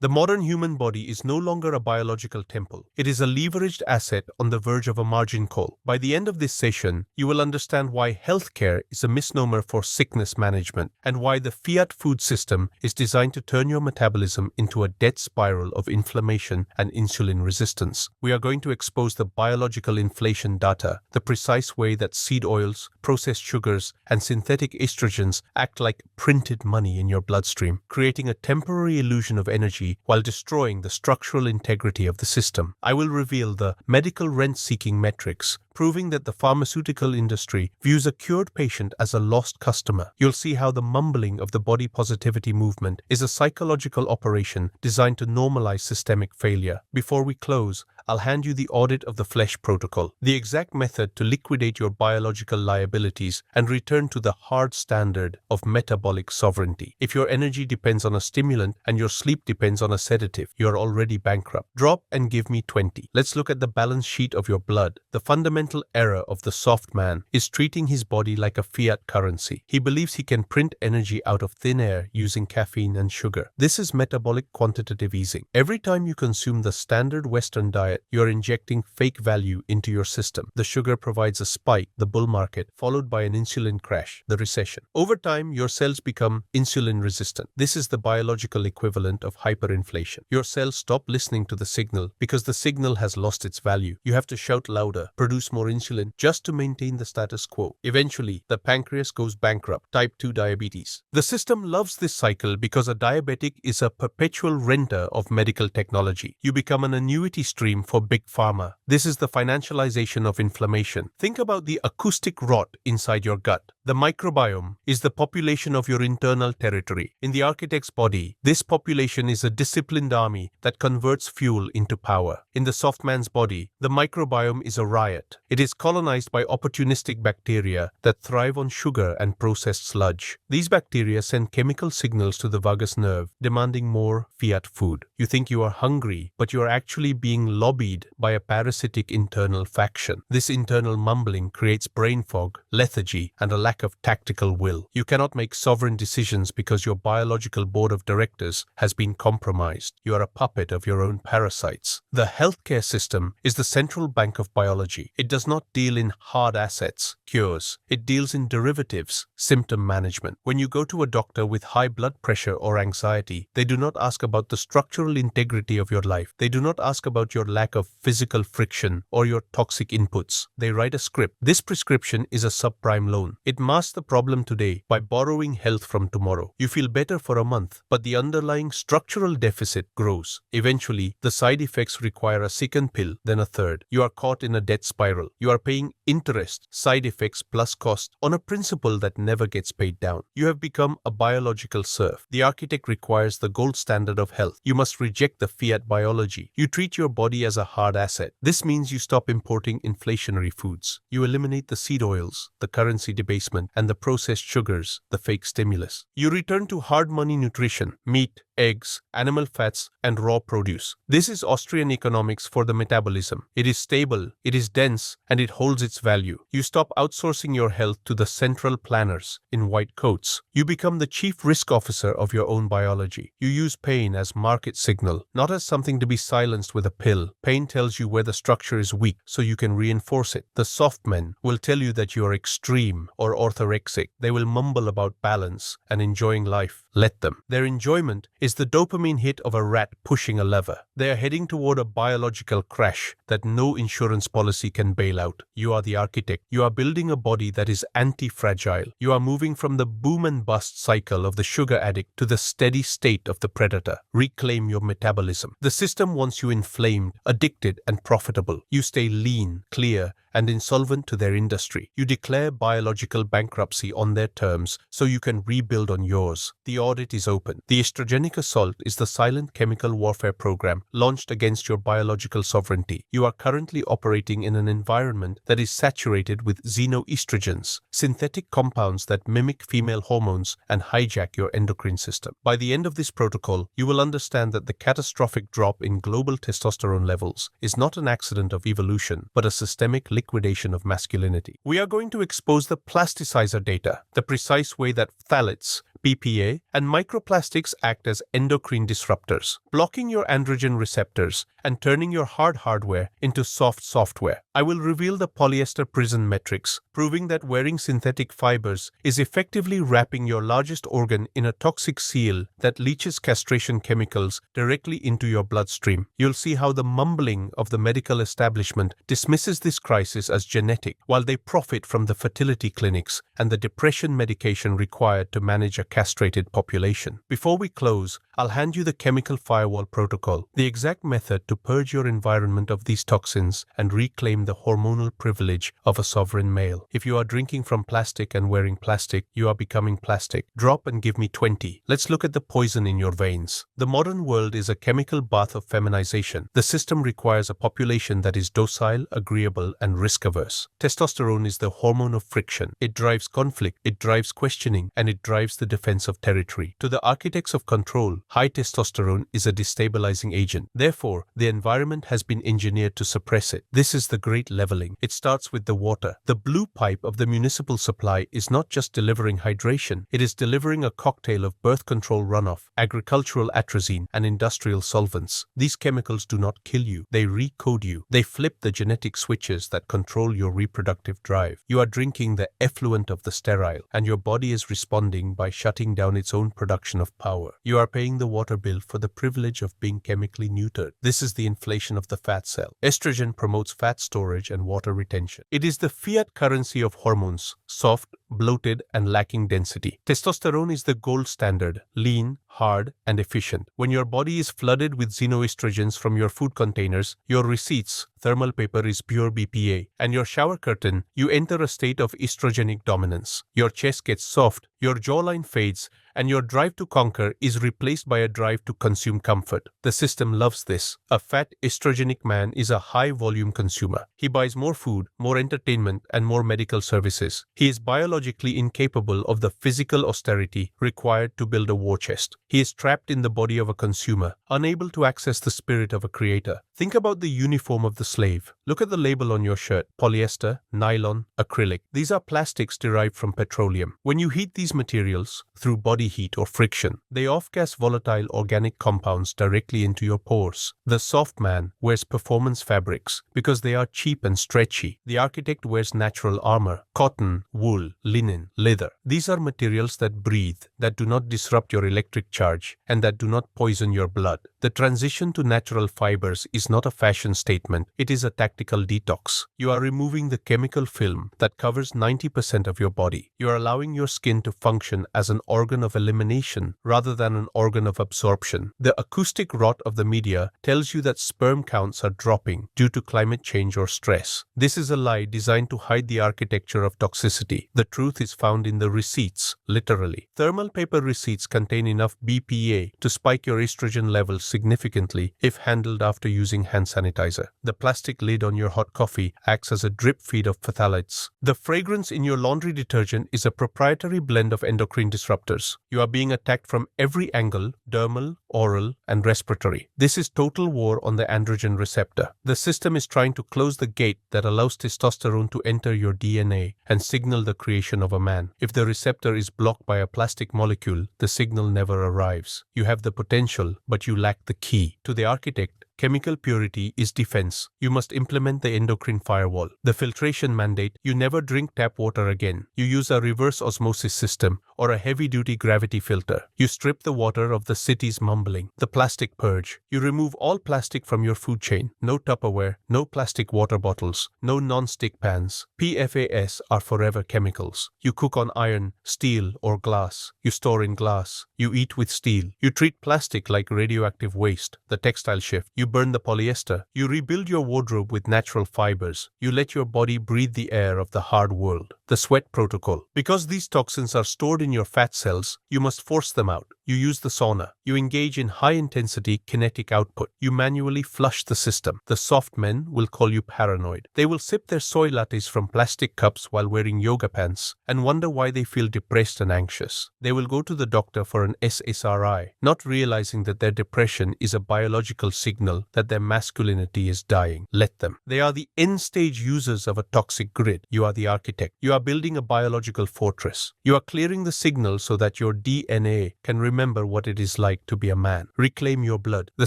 The modern human body is no longer a biological temple. It is a leveraged asset on the verge of a margin call. By the end of this session, you will understand why healthcare is a misnomer for sickness management and why the fiat food system is designed to turn your metabolism into a death spiral of inflammation and insulin resistance. We are going to expose the biological inflation data, the precise way that seed oils, processed sugars, and synthetic estrogens act like printed money in your bloodstream, creating a temporary illusion of energy while destroying the structural integrity of the system. I will reveal the medical rent-seeking metrics, proving that the pharmaceutical industry views a cured patient as a lost customer. You'll see how the mumbling of the body positivity movement is a psychological operation designed to normalize systemic failure. Before we close, I'll hand you the audit of the flesh protocol, the exact method to liquidate your biological liabilities and return to the hard standard of metabolic sovereignty. If your energy depends on a stimulant and your sleep depends on a sedative, you're already bankrupt. Drop and give me 20. Let's look at the balance sheet of your blood. The fundamental error of the soft man is treating his body like a fiat currency. He believes he can print energy out of thin air using caffeine and sugar. This is metabolic quantitative easing. Every time you consume the standard Western diet, you are injecting fake value into your system. The sugar provides a spike, the bull market, followed by an insulin crash, the recession. Over time, your cells become insulin resistant. This is the biological equivalent of hyperinflation. Your cells stop listening to the signal because the signal has lost its value. You have to shout louder, produce more insulin, just to maintain the status quo. Eventually, the pancreas goes bankrupt, type 2 diabetes. The system loves this cycle because a diabetic is a perpetual renter of medical technology. You become an annuity stream for big pharma. This is the financialization of inflammation. Think about the acoustic rot inside your gut. The microbiome is the population of your internal territory. In the architect's body, this population is a disciplined army that converts fuel into power. In the soft man's body, the microbiome is a riot. It is colonized by opportunistic bacteria that thrive on sugar and processed sludge. These bacteria send chemical signals to the vagus nerve, demanding more fiat food. You think you are hungry, but you are actually being lobbied by a parasitic internal faction. This internal mumbling creates brain fog, lethargy, and a lack of tactical will. You cannot make sovereign decisions because your biological board of directors has been compromised. You are a puppet of your own parasites. The healthcare system is the central bank of biology. It does not deal in hard assets, cures. It deals in derivatives, symptom management. When you go to a doctor with high blood pressure or anxiety, they do not ask about the structural integrity of your life. They do not ask about your lack of physical friction or your toxic inputs. They write a script. This prescription is a subprime loan. It masks the problem today by borrowing health from tomorrow. You feel better for a month, but the underlying structural deficit grows. Eventually, the side effects require a second pill, then a third. You are caught in a debt spiral. You are paying interest, side effects plus cost on a principle that never gets paid down. You have become a biological serf. The architect requires the gold standard of health. You must reject the fiat biology. You treat your body as a hard asset. This means you stop importing inflationary foods. You eliminate the seed oils, the currency debasement, and the processed sugars, the fake stimulus. You return to hard money nutrition, meat, eggs, animal fats, and raw produce. This is Austrian economics for the metabolism. It is stable, it is dense, and it holds its value. You stop outsourcing your health to the central planners in white coats. You become the chief risk officer of your own biology. You use pain as market signal, not as something to be silenced with a pill. Pain tells you where the structure is weak, so you can reinforce it. The soft men will tell you that you are extreme or orthorexic. They will mumble about balance and enjoying life. Let them. Their enjoyment is the dopamine hit of a rat pushing a lever. They are heading toward a biological crash that no insurance policy can bail out. You are the architect. You are building a body that is anti-fragile. You are moving from the boom and bust cycle of the sugar addict to the steady state of the predator. Reclaim your metabolism. The system wants you inflamed, addicted, and profitable. You stay lean, clear, and insolvent to their industry. You declare biological bankruptcy on their terms so you can rebuild on yours. The audit is open. The estrogenic assault is the silent chemical warfare program launched against your biological sovereignty. You are currently operating in an environment that is saturated with xenoestrogens, synthetic compounds that mimic female hormones and hijack your endocrine system. By the end of this protocol, you will understand that the catastrophic drop in global testosterone levels is not an accident of evolution, but a systemic liquidation of masculinity. We are going to expose the plasticizer data, the precise way that phthalates, BPA, and microplastics act as endocrine disruptors, blocking your androgen receptors and turning your hard hardware into soft software. I will reveal the polyester prison metrics, proving that wearing synthetic fibers is effectively wrapping your largest organ in a toxic seal that leaches castration chemicals directly into your bloodstream. You'll see how the mumbling of the medical establishment dismisses this crisis as genetic, while they profit from the fertility clinics and the depression medication required to manage a castrated population. Before we close, I'll hand you the chemical firewall protocol, the exact method to purge your environment of these toxins and reclaim the hormonal privilege of a sovereign male. If you are drinking from plastic and wearing plastic, you are becoming plastic. Drop and give me 20. Let's look at the poison in your veins. The modern world is a chemical bath of feminization. The system requires a population that is docile, agreeable, and risk-averse. Testosterone is the hormone of friction. It drives conflict, it drives questioning, and it drives the defense of territory. To the architects of control, high testosterone is a destabilizing agent. Therefore, the environment has been engineered to suppress it. This is the great leveling. It starts with the water. The blue pipe of the municipal supply is not just delivering hydration, it is delivering a cocktail of birth control runoff, agricultural atrazine, and industrial solvents. These chemicals do not kill you, they recode you. They flip the genetic switches that control your reproductive drive. You are drinking the effluent of the sterile, and your body is responding by shutting down its own production of power. You are paying the water bill for the privilege of being chemically neutered. This is the inflation of the fat cell. Estrogen promotes fat storage and water retention. It is the fiat currency of hormones, soft, bloated, and lacking density. Testosterone is the gold standard, lean, hard, and efficient. When your body is flooded with xenoestrogens from your food containers, your receipts, thermal paper is pure BPA, and your shower curtain, you enter a state of estrogenic dominance. Your chest gets soft, your jawline fades, and your drive to conquer is replaced by a drive to consume comfort. The system loves this. A fat, estrogenic man is a high-volume consumer. He buys more food, more entertainment, and more medical services. He is biologically incapable of the physical austerity required to build a war chest. He is trapped in the body of a consumer, unable to access the spirit of a creator. Think about the uniform of the slave. Look at the label on your shirt: polyester, nylon, acrylic. These are plastics derived from petroleum. When you heat these materials through body heat or friction, they off-gas volatile organic compounds directly into your pores. The soft man wears performance fabrics because they are cheap and stretchy. The architect wears natural armor: cotton, wool, linen, leather. These are materials that breathe, that do not disrupt your electric charge, and that do not poison your blood. The transition to natural fibers is not a fashion statement, it is a tactical detox. You are removing the chemical film that covers 90% of your body. You are allowing your skin to function as an organ of elimination rather than an organ of absorption. The acoustic rot of the media tells you that sperm counts are dropping due to climate change or stress. This is a lie designed to hide the architecture of toxicity. The truth is found in the receipts, literally. Thermal paper receipts contain enough BPA to spike your estrogen levels significantly if handled after using hand sanitizer. The plastic lid on your hot coffee acts as a drip feed of phthalates. The fragrance in your laundry detergent is a proprietary blend of endocrine disruptors. You are being attacked from every angle: dermal, oral, and respiratory. This is total war on the androgen receptor. The system is trying to close the gate that allows testosterone to enter your DNA and signal the creation of a man. If the receptor is blocked by a plastic molecule, the signal never arrives. You have the potential, but you lack the key. To the architect, chemical purity is defense. You must implement the endocrine firewall. The filtration mandate: you never drink tap water again. You use a reverse osmosis system or a heavy-duty gravity filter. You strip the water of the city's mumbling. The plastic purge: you remove all plastic from your food chain. No Tupperware, no plastic water bottles, no non-stick pans. PFAS are forever chemicals. You cook on iron, steel, or glass. You store in glass. You eat with steel. You treat plastic like radioactive waste. The textile shift: you burn the polyester. You rebuild your wardrobe with natural fibers. You let your body breathe the air of the hard world. The sweat protocol: because these toxins are stored in your fat cells, you must force them out. You use the sauna. You engage in high-intensity kinetic output. You manually flush the system. The soft men will call you paranoid. They will sip their soy lattes from plastic cups while wearing yoga pants and wonder why they feel depressed and anxious. They will go to the doctor for an SSRI, not realizing that their depression is a biological signal that their masculinity is dying. Let them. They are the end-stage users of a toxic grid. You are the architect. You are building a biological fortress. You are clearing the signal so that your DNA can remember what it is like to be a man. Reclaim your blood. The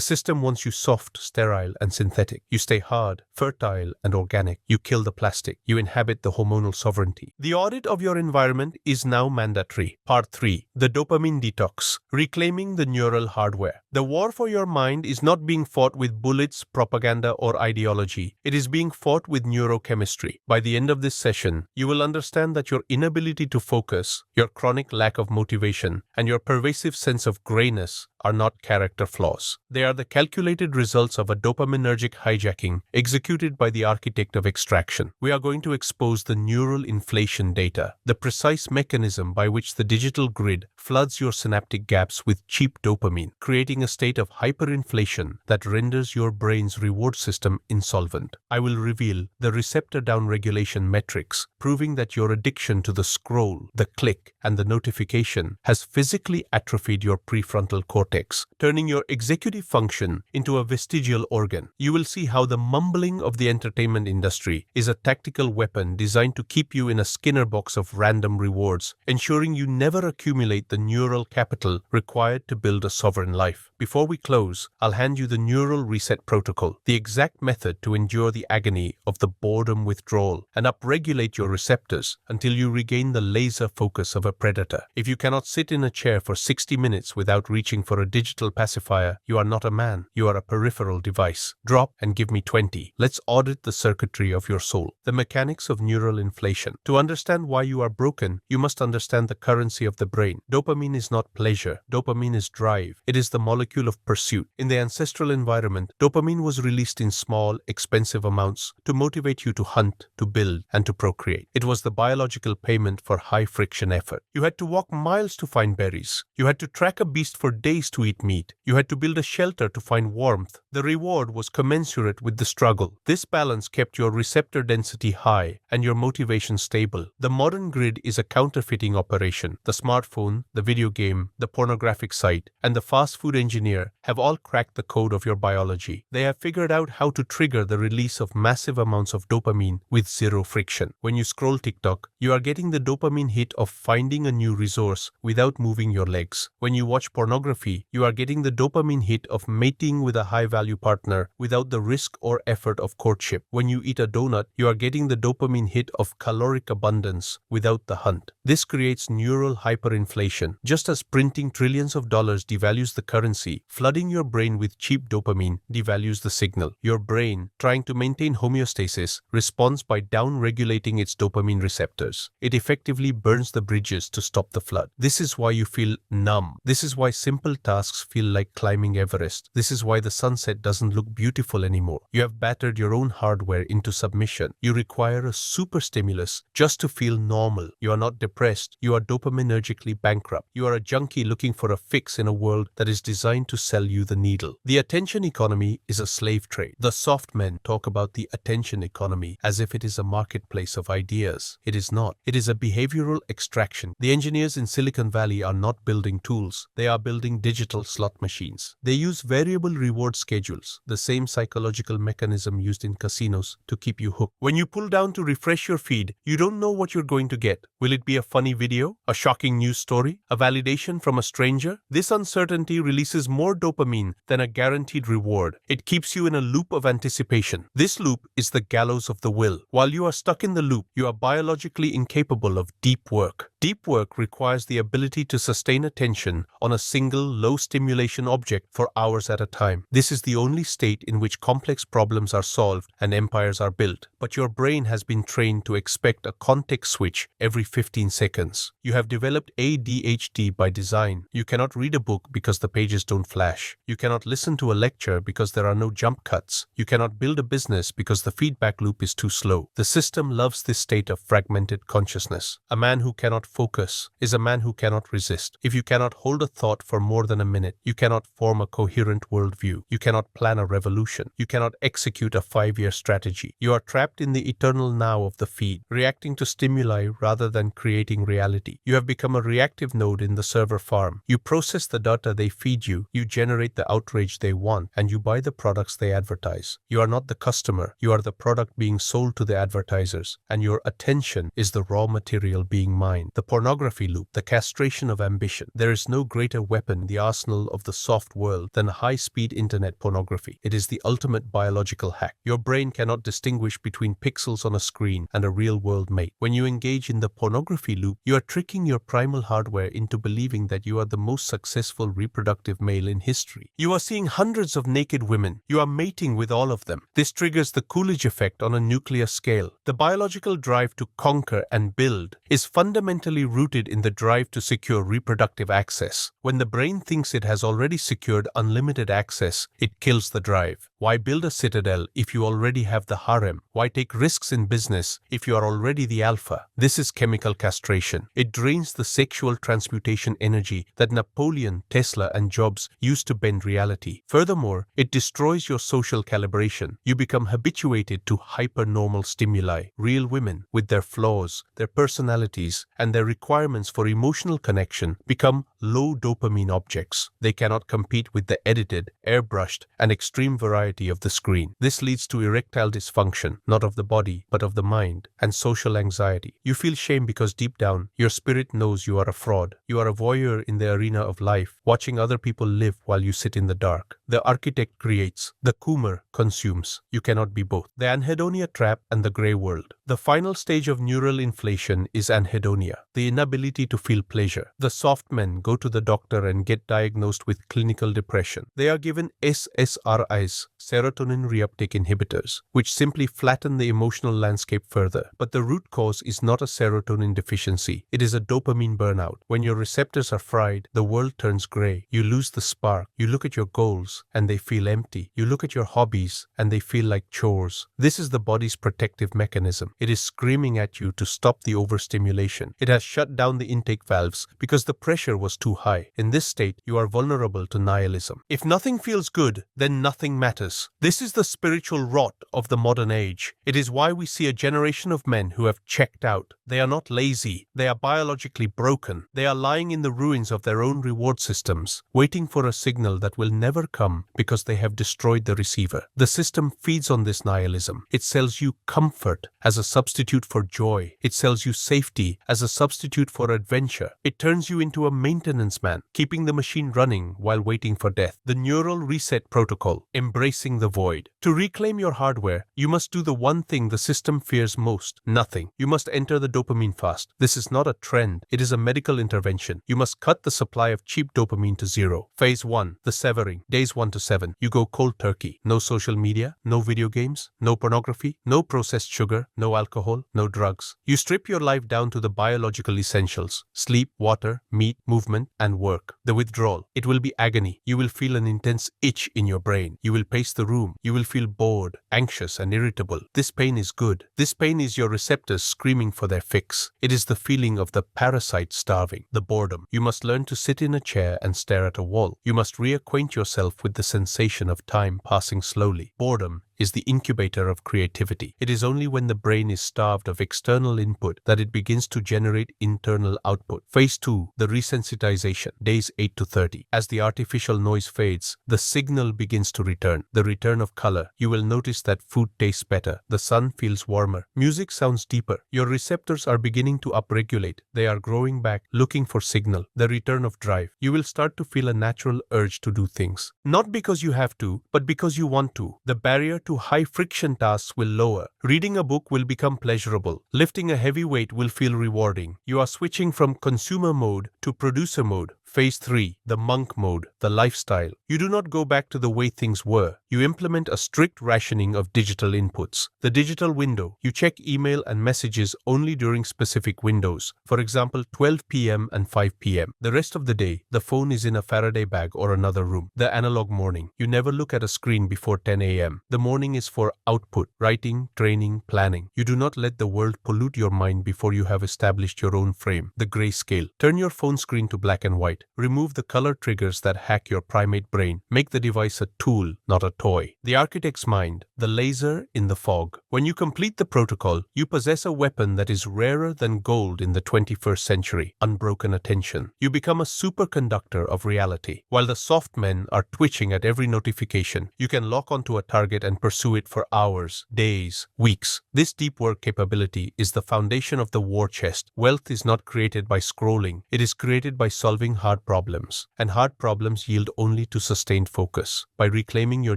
system wants you soft, sterile, and synthetic. You stay hard, fertile, and organic. You kill the plastic. You inhabit the hormonal sovereignty. The audit of your environment is now mandatory. Part 3. The dopamine detox. Reclaiming the neural hardware. The war for your mind is not being fought with bullets, propaganda, or ideology. It is being fought with neurochemistry. By the end of this session, you will understand that your inability to focus, your chronic lack of motivation, and your pervasive sense of grayness are not character flaws. They are the calculated results of a dopaminergic hijacking executed by the architect of extraction. We are going to expose the neural inflation data, the precise mechanism by which the digital grid floods your synaptic gaps with cheap dopamine, creating a state of hyperinflation that renders your brain's reward system insolvent. I will reveal the receptor downregulation metrics, proving that your addiction to the scroll, the click, and the notification has physically atrophied your prefrontal cortex, turning your executive function into a vestigial organ. You will see how the mumbling of the entertainment industry is a tactical weapon designed to keep you in a Skinner box of random rewards, ensuring you never accumulate the neural capital required to build a sovereign life. Before we close, I'll hand you the neural reset protocol, the exact method to endure the agony of the boredom withdrawal and upregulate your receptors until you regain the laser focus of a predator. If you cannot sit in a chair for 60 minutes without reaching for a digital pacifier, you are not a man, you are a peripheral device. Drop and give me 20. Let's audit the circuitry of your soul. The mechanics of neural inflation. To understand why you are broken, you must understand the currency of the brain. Dopamine is not pleasure. Dopamine is drive. It is the molecule of pursuit. In the ancestral environment, dopamine was released in small, expensive amounts to motivate you to hunt, to build, and to procreate. It was the biological payment for high-friction effort. You had to walk miles to find berries. You had to track a beast for days to eat meat. You had to build a shelter to find warmth. The reward was commensurate with the struggle. This balance kept your receptor density high and your motivation stable. The modern grid is a counterfeiting operation. The smartphone, the video game, the pornographic site, and the fast food engineer have all cracked the code of your biology. They have figured out how to trigger the release of massive amounts of dopamine with zero friction. When you scroll TikTok, you are getting the dopamine hit of finding a new resource without moving your legs. When you watch pornography, you are getting the dopamine hit of mating with a high-value partner without the risk or effort of courtship. When you eat a donut, you are getting the dopamine hit of caloric abundance without the hunt. This creates neural hyperinflation. Just as printing trillions of dollars devalues the currency, flooding your brain with cheap dopamine devalues the signal. Your brain, trying to maintain homeostasis, responds by down-regulating its dopamine receptors. It effectively burns the bridges to stop the flood. This is why you feel numb. This is why simple tasks feel like climbing Everest. This is why the sunset doesn't look beautiful anymore. You have battered your own hardware into submission. You require a super stimulus just to feel normal. You are not depressed. You are dopaminergically bankrupt. You are a junkie looking for a fix in a world that is designed to sell you the needle. The attention economy is a slave trade. The soft men talk about the attention economy as if it is a marketplace of ideas. It is not. It is a behavioral extraction. The engineers in Silicon Valley are not building tools. They are building digital slot machines. They use variable reward schedules, the same psychological mechanism used in casinos to keep you hooked. When you pull down to refresh your feed, you don't know what you're going to get. Will it be a funny video? A shocking news story? A validation from a stranger? This uncertainty releases more dopamine than a guaranteed reward. It keeps you in a loop of anticipation. This loop is the gallows of the will. While you are stuck in the loop, you are biologically incapable of deep work. Deep work requires the ability to sustain attention on a single low-stimulation object for hours at a time. This is the only state in which complex problems are solved and empires are built. But your brain has been trained to expect a context switch every 15 seconds. You have developed ADHD by design. You cannot read a book because the pages don't flash. You cannot listen to a lecture because there are no jump cuts. You cannot build a business because the feedback loop is too slow. The system loves this state of fragmented consciousness. A man who cannot cannot focus is a man who cannot resist. If you cannot hold a thought for more than a minute, you cannot form a coherent worldview. You cannot plan a revolution. You cannot execute a 5-year strategy. You are trapped in the eternal now of the feed, reacting to stimuli rather than creating reality. You have become a reactive node in the server farm. You process the data they feed you, you generate the outrage they want, and you buy the products they advertise. You are not the customer. You are the product being sold to the advertisers, and your attention is the raw material being mined. The pornography loop, the castration of ambition. There is no greater weapon in the arsenal of the soft world than high-speed internet pornography. It is the ultimate biological hack. Your brain cannot distinguish between pixels on a screen and a real-world mate. When you engage in the pornography loop, you are tricking your primal hardware into believing that you are the most successful reproductive male in history. You are seeing hundreds of naked women. You are mating with all of them. This triggers the Coolidge effect on a nuclear scale. The biological drive to conquer and build is fundamentally rooted in the drive to secure reproductive access. When the brain thinks it has already secured unlimited access, it kills the drive. Why build a citadel if you already have the harem? Why take risks in business if you are already the alpha? This is chemical castration. It drains the sexual transmutation energy that Napoleon, Tesla, and Jobs used to bend reality. Furthermore, it destroys your social calibration. You become habituated to hyper-normal stimuli. Real women, with their flaws, their personalities, and their requirements for emotional connection, become low dopamine objects. They cannot compete with the edited, airbrushed, and extreme variety of the screen. This leads to erectile dysfunction, not of the body, but of the mind, and social anxiety. You feel shame because deep down, your spirit knows you are a fraud. You are a voyeur in the arena of life, watching other people live while you sit in the dark. The architect creates, the coomer consumes. You cannot be both. The anhedonia trap and the grey world. The final stage of neural inflation is anhedonia, the inability to feel pleasure. The soft men go to the doctor and get diagnosed with clinical depression. They are given SSRIs, serotonin reuptake inhibitors, which simply flatten the emotional landscape further. But the root cause is not a serotonin deficiency. It is a dopamine burnout. When your receptors are fried, the world turns grey. You lose the spark. You look at your goals and they feel empty. You look at your hobbies and they feel like chores. This is the body's protective mechanism. It is screaming at you to stop the overstimulation. It has shut down the intake valves because the pressure was too high. In this state, you are vulnerable to nihilism. If nothing feels good, then nothing matters. This is the spiritual rot of the modern age. It is why we see a generation of men who have checked out. They are not lazy. They are biologically broken. They are lying in the ruins of their own reward systems, waiting for a signal that will never come because they have destroyed the receiver. The system feeds on this nihilism. It sells you comfort as a substitute for joy. It sells you safety as a substitute for adventure. It turns you into a maintenance man, keeping the machine running while waiting for death. The neural reset protocol, embracing the void. To reclaim your hardware, you must do the one thing the system fears most, nothing. You must enter the dopamine fast. This is not a trend. It is a medical intervention. You must cut the supply of cheap dopamine to zero. Phase 1, the severing. Days 1 to 7. You go cold turkey. No social media, no video games, no pornography, no processed sugar, no alcohol, no drugs. You strip your life down to the biological essentials: sleep, water, meat, movement, and work. The withdrawal. It will be agony. You will feel an intense itch in your brain. You will pace the room. You will feel bored, anxious, and irritable. This pain is good. This pain is your receptors screaming for their fix. It is the feeling of the parasite starving, the boredom. You must learn to sit in a chair and stare at a wall. You must reacquaint yourself with the sensation of time passing slowly. Boredom is the incubator of creativity. It is only when the brain is starved of external input that it begins to generate internal output. Phase 2, the resensitization, days 8 to 30. As the artificial noise fades, the signal begins to return. The return of color. You will notice that food tastes better. The sun feels warmer. Music sounds deeper. Your receptors are beginning to upregulate. They are growing back, looking for signal. The return of drive. You will start to feel a natural urge to do things. Not because you have to, but because you want to. The barrier to high-friction tasks will lower. Reading a book will become pleasurable. Lifting a heavy weight will feel rewarding. You are switching from consumer mode to producer mode. Phase 3, the monk mode, the lifestyle. You do not go back to the way things were. You implement a strict rationing of digital inputs. The digital window. You check email and messages only during specific windows. For example, 12 p.m. and 5 p.m. The rest of the day, the phone is in a Faraday bag or another room. The analog morning. You never look at a screen before 10 a.m. The morning is for output, writing, training, planning. You do not let the world pollute your mind before you have established your own frame. The grayscale. Turn your phone screen to black and white. Remove the color triggers that hack your primate brain. Make the device a tool, not a toy. The architect's mind. The laser in the fog. When you complete the protocol, you possess a weapon that is rarer than gold in the 21st century. Unbroken attention. You become a superconductor of reality. While the soft men are twitching at every notification, you can lock onto a target and pursue it for hours, days, weeks. This deep work capability is the foundation of the war chest. Wealth is not created by scrolling. It is created by solving hard problems. And hard problems yield only to sustained focus. By reclaiming your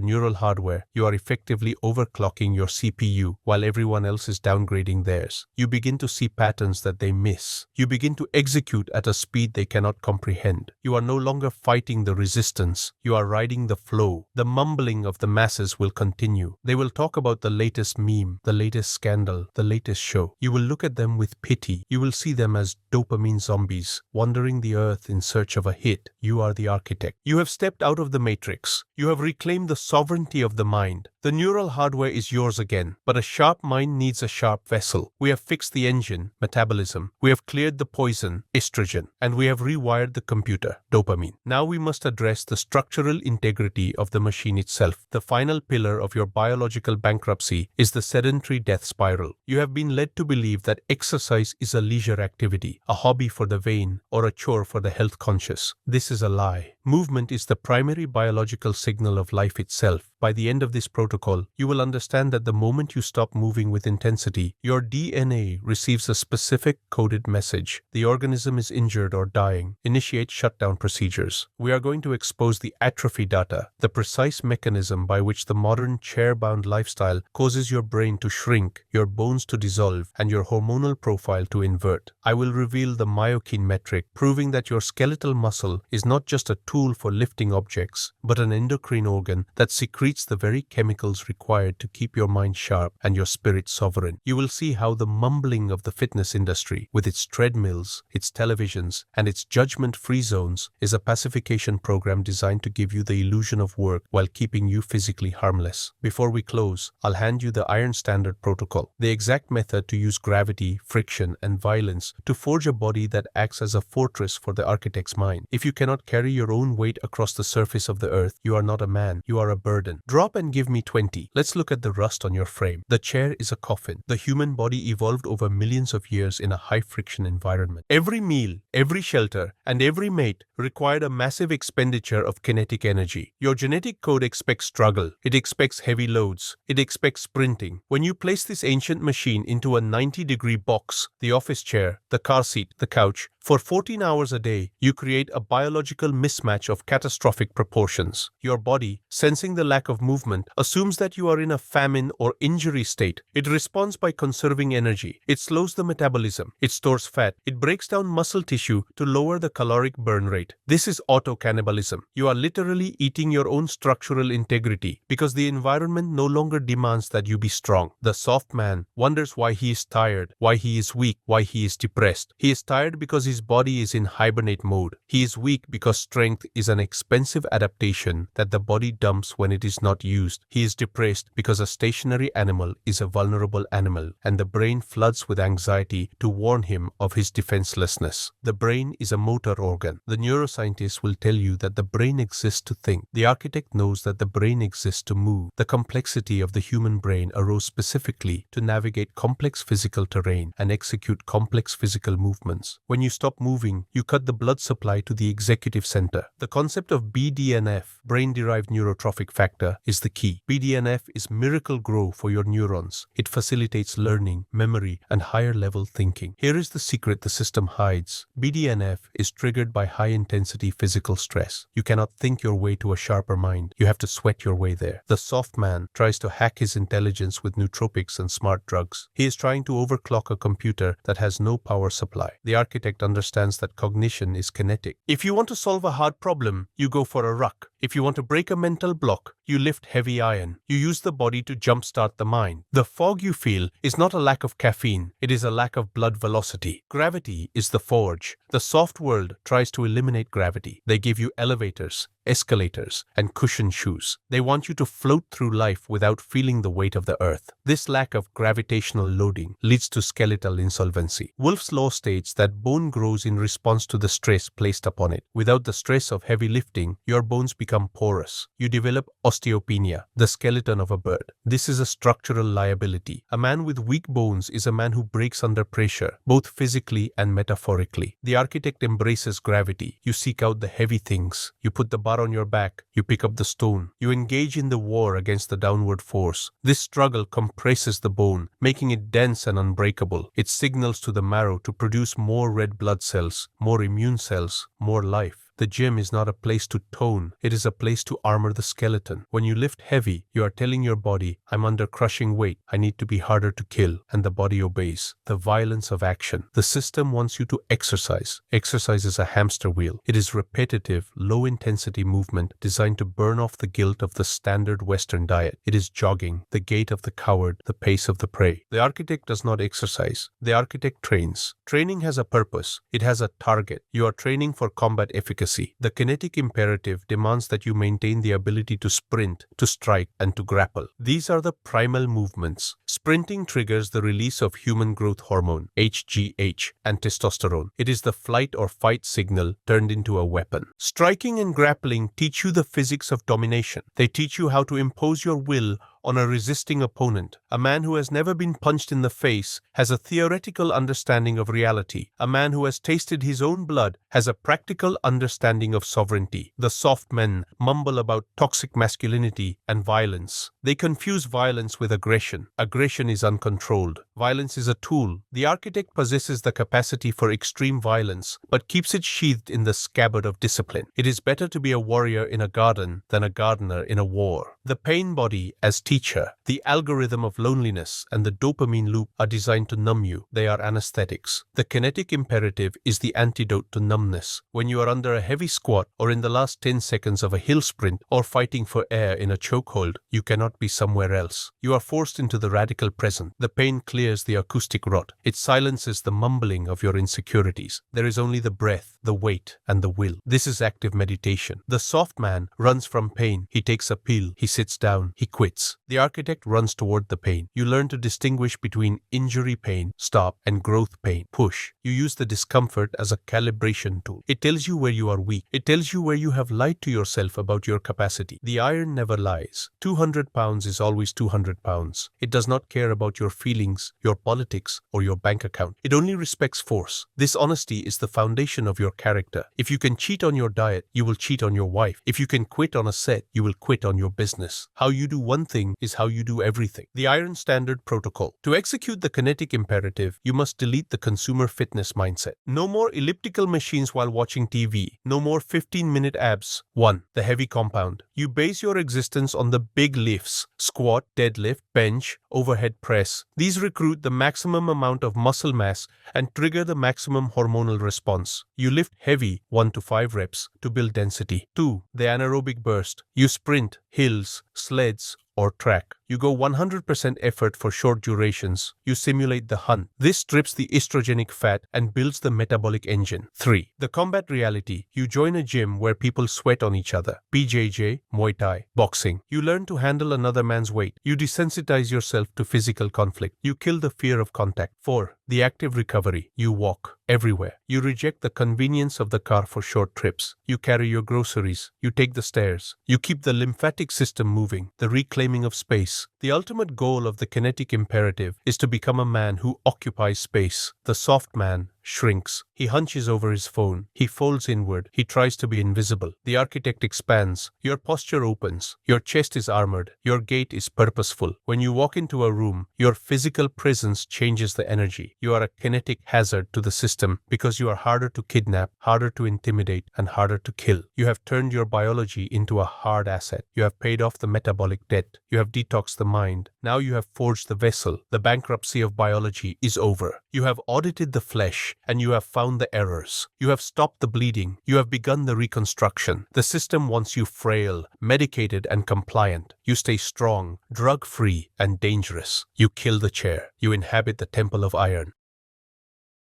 neural hardware, you are effectively overclocking your CPU while everyone else is downgrading theirs. You begin to see patterns that they miss. You begin to execute at a speed they cannot comprehend. You are no longer fighting the resistance. You are riding the flow. The mumbling of the masses will continue. They will talk about the latest meme, the latest scandal, the latest show. You will look at them with pity. You will see them as dopamine zombies, wandering the earth in search of a hit. You are the architect. You have stepped out of the matrix. You have reclaimed the sovereignty of the mind. The neural hardware is yours again, but a sharp mind needs a sharp vessel. We have fixed the engine, metabolism. We have cleared the poison, estrogen, and we have rewired the computer, dopamine. Now we must address the structural integrity of the machine itself. The final pillar of your biological bankruptcy is the sedentary death spiral. You have been led to believe that exercise is a leisure activity, a hobby for the vain, or a chore for the health conscious. This is a lie. Movement is the primary biological signal of life itself. By the end of this protocol, you will understand that the moment you stop moving with intensity, your DNA receives a specific coded message. The organism is injured or dying. Initiate shutdown procedures. We are going to expose the atrophy data, the precise mechanism by which the modern chair-bound lifestyle causes your brain to shrink, your bones to dissolve, and your hormonal profile to invert. I will reveal the myokine metric, proving that your skeletal muscle is not just a tool for lifting objects, but an endocrine organ that secretes the very chemicals required to keep your mind sharp and your spirit sovereign. You will see how the mumbling of the fitness industry, with its treadmills, its televisions, and its judgment-free zones, is a pacification program designed to give you the illusion of work while keeping you physically harmless. Before we close, I'll hand you the Iron Standard Protocol, the exact method to use gravity, friction, and violence to forge a body that acts as a fortress for the architect's mind. If you cannot carry your own weight across the surface of the earth, you are not a man, you are a burden. Drop and give me 20. Let's look at the rust on your frame. The chair is a coffin. The human body evolved over millions of years in a high-friction environment. Every meal, every shelter, and every mate required a massive expenditure of kinetic energy. Your genetic code expects struggle. It expects heavy loads. It expects sprinting. When you place this ancient machine into a 90-degree box, the office chair, the car seat, the couch, for 14 hours a day, you create a biological mismatch of catastrophic proportions. Your body, sensing the lack of movement, assumes that you are in a famine or injury state. It responds by conserving energy. It slows the metabolism. It stores fat. It breaks down muscle tissue to lower the caloric burn rate. This is auto-cannibalism. You are literally eating your own structural integrity because the environment no longer demands that you be strong. The soft man wonders why he is tired, why he is weak, why he is depressed. He is tired because his body is in hibernate mode. He is weak because strength is an expensive adaptation that the body dumps when it is not used. He is depressed because a stationary animal is a vulnerable animal, and the brain floods with anxiety to warn him of his defenselessness. The brain is a motor organ. The neuroscientists will tell you that the brain exists to think. The architect knows that the brain exists to move. The complexity of the human brain arose specifically to navigate complex physical terrain and execute complex physical movements. When you stop moving, you cut the blood supply to the executive center. The concept of BDNF, brain-derived neurotrophic factor, is the key. BDNF is miracle-grow for your neurons. It facilitates learning, memory, and higher-level thinking. Here is the secret the system hides. BDNF is triggered by high-intensity physical stress. You cannot think your way to a sharper mind. You have to sweat your way there. The soft man tries to hack his intelligence with nootropics and smart drugs. He is trying to overclock a computer that has no power supply. The architect understands that cognition is kinetic. If you want to solve a hard problem, you go for a ruck. If you want to break a mental block, you lift heavy iron. You use the body to jumpstart the mind. The fog you feel is not a lack of caffeine, it is a lack of blood velocity. Gravity is the forge. The soft world tries to eliminate gravity. They give you elevators, escalators, and cushioned shoes. They want you to float through life without feeling the weight of the earth. This lack of gravitational loading leads to skeletal insolvency. Wolff's law states that bone grows in response to the stress placed upon it. Without the stress of heavy lifting, your bones become porous. You develop osteopenia, the skeleton of a bird. This is a structural liability. A man with weak bones is a man who breaks under pressure, both physically and metaphorically. The architect embraces gravity. You seek out the heavy things. You put the bar on your back. You pick up the stone. You engage in the war against the downward force. This struggle compresses the bone, making it dense and unbreakable. It signals to the marrow to produce more red blood cells, more immune cells, more life. The gym is not a place to tone, it is a place to armor the skeleton. When you lift heavy, you are telling your body, I'm under crushing weight, I need to be harder to kill, and the body obeys. The violence of action. The system wants you to exercise. Exercise is a hamster wheel. It is repetitive, low-intensity movement designed to burn off the guilt of the standard Western diet. It is jogging, the gait of the coward, the pace of the prey. The architect does not exercise. The architect trains. Training has a purpose. It has a target. You are training for combat efficacy. The kinetic imperative demands that you maintain the ability to sprint, to strike, and to grapple. These are the primal movements. Sprinting triggers the release of human growth hormone, HGH, and testosterone. It is the flight or fight signal turned into a weapon. Striking and grappling teach you the physics of domination. They teach you how to impose your will on a resisting opponent. A man who has never been punched in the face has a theoretical understanding of reality. A man who has tasted his own blood has a practical understanding of sovereignty. The soft men mumble about toxic masculinity and violence. They confuse violence with aggression. Aggression is uncontrolled. Violence is a tool. The architect possesses the capacity for extreme violence, but keeps it sheathed in the scabbard of discipline. It is better to be a warrior in a garden than a gardener in a war. The pain body as teacher, the algorithm of loneliness, and the dopamine loop are designed to numb you. They are anesthetics. The kinetic imperative is the antidote to numbness. When you are under a heavy squat, or in the last 10 seconds of a hill sprint, or fighting for air in a chokehold, you cannot be somewhere else. You are forced into the radical present. The pain clears the acoustic rot. It silences the mumbling of your insecurities. There is only the breath, the weight, and the will. This is active meditation. The soft man runs from pain. He takes a pill. He sits down. He quits. The architect runs toward the pain. You learn to distinguish between injury pain, stop, and growth pain, push. You use the discomfort as a calibration tool. It tells you where you are weak. It tells you where you have lied to yourself about your capacity. The iron never lies. 200 pounds is always 200 pounds. It does not care about your feelings, your politics, or your bank account. It only respects force. This honesty is the foundation of your character. If you can cheat on your diet, you will cheat on your wife. If you can quit on a set, you will quit on your business. How you do one thing is how you do everything. The Iron Standard Protocol. To execute the kinetic imperative, you must delete the consumer fitness mindset. No more elliptical machines while watching TV. No more 15-minute abs. 1. The heavy compound. You base your existence on the big lifts: squat, deadlift, bench, overhead press. These recruit the maximum amount of muscle mass and trigger the maximum hormonal response. You lift heavy 1 to 5 reps to build density. 2. The anaerobic burst. You sprint, hills, sleds, or track. You go 100% effort for short durations. You simulate the hunt. This strips the estrogenic fat and builds the metabolic engine. 3. The combat reality. You join a gym where people sweat on each other. BJJ, Muay Thai, boxing. You learn to handle another man's weight. You desensitize yourself to physical conflict. You kill the fear of contact. 4. The active recovery. You walk everywhere. You reject the convenience of the car for short trips. You carry your groceries. You take the stairs. You keep the lymphatic system moving. The reclaiming of space. The ultimate goal of the kinetic imperative is to become a man who occupies space. The soft man shrinks. He hunches over his phone. He folds inward. He tries to be invisible. The architect expands. Your posture opens. Your chest is armored. Your gait is purposeful. When you walk into a room, your physical presence changes the energy. You are a kinetic hazard to the system because you are harder to kidnap, harder to intimidate, and harder to kill. You have turned your biology into a hard asset. You have paid off the metabolic debt. You have detoxed the mind. Now you have forged the vessel. The bankruptcy of biology is over. You have audited the flesh. damage, and you have found the errors. You have stopped the bleeding. You have begun the reconstruction. The system wants you frail, medicated, and compliant. You stay strong, drug-free, and dangerous. You kill the chair. You inhabit the temple of iron.